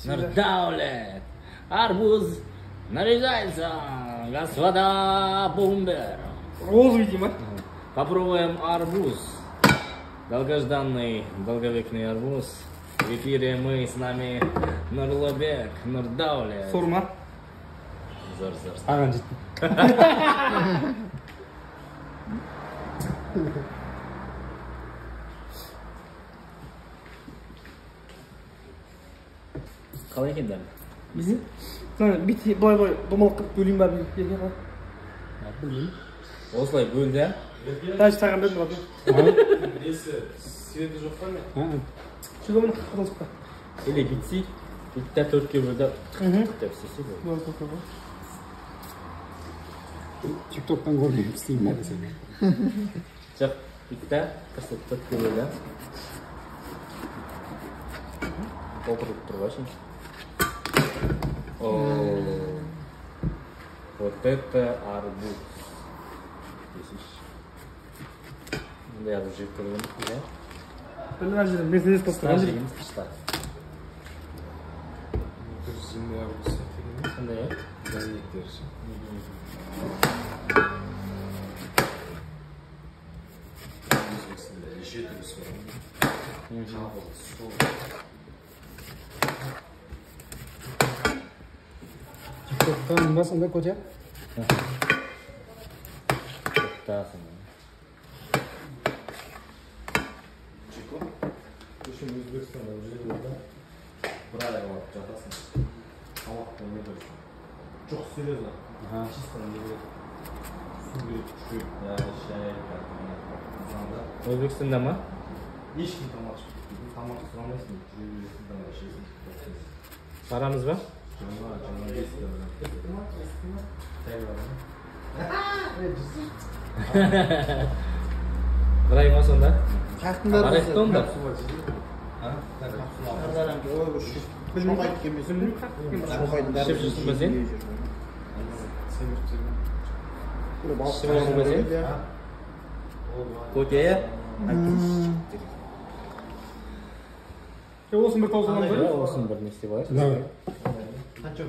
Нардауля, арбуз нарезается, господа бомбер. Розу, видимо. Попробуем арбуз. Долгожданный, долговечный арбуз. В эфире мы, с нами Нурлубек, Нардауля. Сорма. Зор. Ағанжет. Қалай екен дәм? Бізде? Бетте былай домалақ қып бөлейін бар берген ғой. Білмеймін. Осылай бөлді, ә? Тәжі тағам берді барды. Несі, светі жоқ па ме? Сөз оны қаққыдан сұққа. Или бітсей, бітті төртке бөлді. Деп істесе болды. Тиктоктан көрген істеймін бе десең. Жоқ, бітті, төртке бөлді. Толтырып тұр ғой сен. Вот это арбуз. Я уже көрген, да? Білмәр жерім, Мерседес қостырған жерім. Жегіміз қышта. Бір зімді арбуз сәтеген. Қандай, ә? Дәнектер ше. Өзбекстанда жетіміз бар. Қабыл, сол. тиктоктан ба сонда көте? Тоқтасын. Чеко? Үшін Өзбекстанда жерде бір ай алып жатасың. Тамақтан не көрсің? Жоқ, серьезно. Чисто не береді. Су береді, күшейіп, шай, Өзбекстанда ма? ешкім тамақ ішпейді. Тамақ сұрамайсың, жүре бересің, тамақ ішесің. Барамыз ба? Жаңа бесті бар. Тәйі бар ма? Барайық ма сонда? Қақтыңдар Барайық та онда? Ішіп жүрсің ба сен? Ішіп жүрсің ба сен? Көтея? Осыны бір таусылған ғой. Осыны бір не істеп алайық. Да.